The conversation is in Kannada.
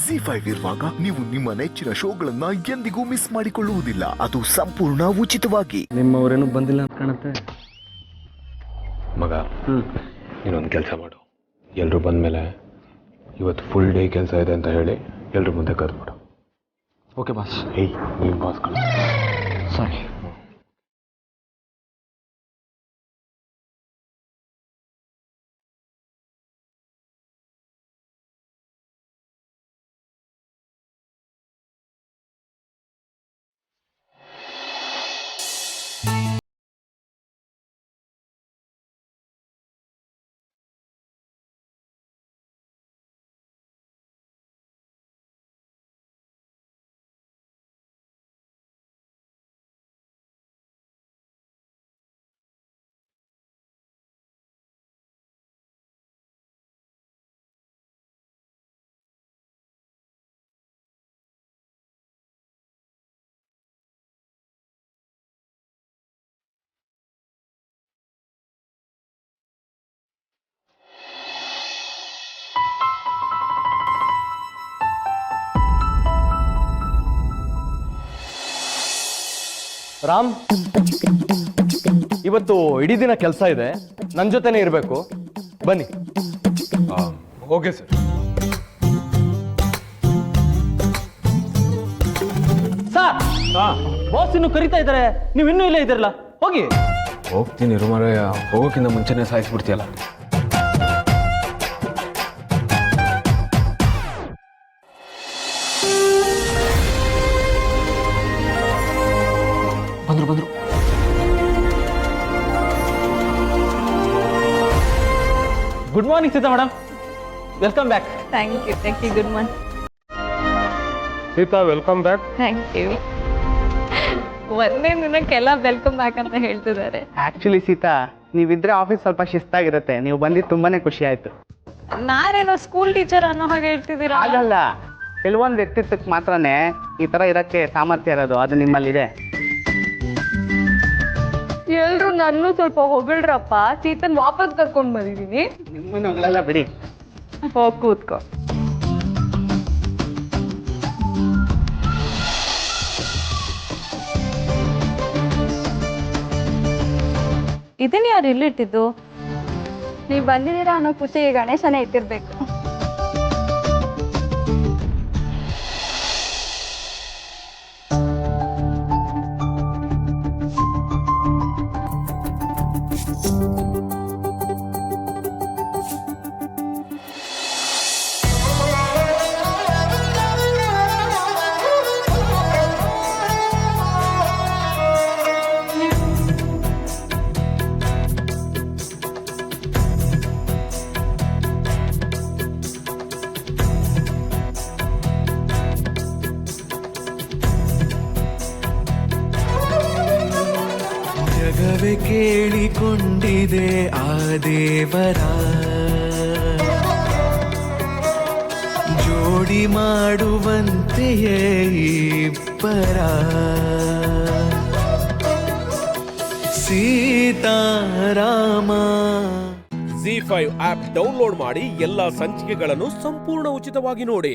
ಜಿ5 ಇರುವಾಗ ನೀವು ನಿಮ್ಮ ನೆಚ್ಚಿನ ಶೋಗಳನ್ನ ಎಂದಿಗೂ ಮಿಸ್ ಮಾಡಿಕೊಳ್ಳುವುದಿಲ್ಲ. ಅದು ಸಂಪೂರ್ಣ ಉಚಿತವಾಗಿ. ನಿಮ್ಮವರೇನು ಬಂದಿಲ್ಲ ಅಂತ ಕಾಣುತ್ತೆ. ಮಗ, ನೀನೊಂದು ಕೆಲಸ ಮಾಡು. ಎಲ್ಲರೂ ಬಂದಮೇಲೆ ಇವತ್ತು ಫುಲ್ ಡೇ ಕೆಲಸ ಇದೆ ಅಂತ ಹೇಳಿ ಎಲ್ಲರೂ ಮುಂದೆ ಕರೆದ್ಬಿಡು. Okay boss. ಏಯ್, ನೀನು ಬಾಸ್ ಕಣ. ಸಾರಿ. ರಾಮ್, ಇವತ್ತು ಇಡೀ ದಿನ ಕೆಲಸ ಇದೆ, ನನ್ನ ಜೊತೆನೇ ಇರಬೇಕು. ಬನ್ನಿ. Okay sir. ಸರ್, ಬಾಸ್ ಇನ್ನು ಕರಿತಾ ಇದ್ದಾರೆ, ನೀವು ಇನ್ನೂ ಇಲ್ಲೇ ಇದ್ದೀರಲ್ಲ, ಹೋಗಿ. ಹೋಗ್ತೀನಿ ರುಮಾರಯ್ಯ, ಹೋಗೋಕ್ಕಿಂತ ಮುಂಚೆನೇ ಸಾಯಿಸ್ಬಿಡ್ತೀಯಲ್ಲ. ಬಂದ್ರು. Good morning Seetha madam, welcome back. Thank you. Good morning. Seetha, welcome back. Thank you. ಒಂದೇ ದಿನಕ್ಕೆಲ್ಲ ವೆಲ್ಕಮ್ ಬ್ಯಾಕ್ ಅಂತ ಹೇಳ್ತಿದ್ದಾರೆ. ಆಕ್ಚುಲಿ ಸೀತಾ, ನೀವಿದ್ರೆ ಆಫೀಸ್ ಸ್ವಲ್ಪ ಶಿಸ್ತಾಗಿರುತ್ತೆ. ನೀವು ಬಂದಿದ್ದು ತುಂಬಾನೇ ಖುಷಿ ಆಯ್ತು. ನಾನೇನೋ ಸ್ಕೂಲ್ ಟೀಚರ್ ಅನ್ನೋ ಹಾಗೆ ಹೇಳ್ತಿದ್ದೀರಾ. ಆಗಲ್ಲ, ಕೆಲವೊಂದು ವ್ಯಕ್ತಿತ್ವಕ್ಕೆ ಮಾತ್ರನೇ ಈ ತರ ಇರಕ್ಕೆ ಸಾಮರ್ಥ್ಯ ಇರೋದು, ಅದು ನಿಮ್ಮಲ್ಲಿದೆ. ಎಲ್ರು ನನ್ನ ಸ್ವಲ್ಪ ಹೊಗಳ್ರಪ್ಪ. ಸೀತನ್ ವಾಪಸ್ ಕರ್ಕೊಂಡ್ ಬಂದಿದ್ದೀನಿ. ನಿಮ್ಮನ್ನೆಲ್ಲ ಬಿಡಿ, ಹೋಗ್ ಕೂತ್ಕೋ. ಇದನ್ನ ಯಾರು ಇಲ್ಲಿಟ್ಟಿದ್ದು? ನೀವು ಬಂದಿದ್ದೀರಾ ಅನ್ನೋ ಖುಷಿಗೆ ಗಣೇಶನೇ ಇಟ್ಟಿರ್ಬೇಕು. ಜಗವೇ ಕೇಳಿಕೊಂಡಿದೆ ಆ ದೇವರ ಜೋಡಿ ಮಾಡುವಂತೆಯೇ ಇಬ್ಬರ. ಸೀತಾರಾಮ. ಜಿ5 ಆಪ್ ಡೌನ್ಲೋಡ್ ಮಾಡಿ ಎಲ್ಲಾ ಸಂಚಿಕೆಗಳನ್ನು ಸಂಪೂರ್ಣ ಉಚಿತವಾಗಿ ನೋಡಿ.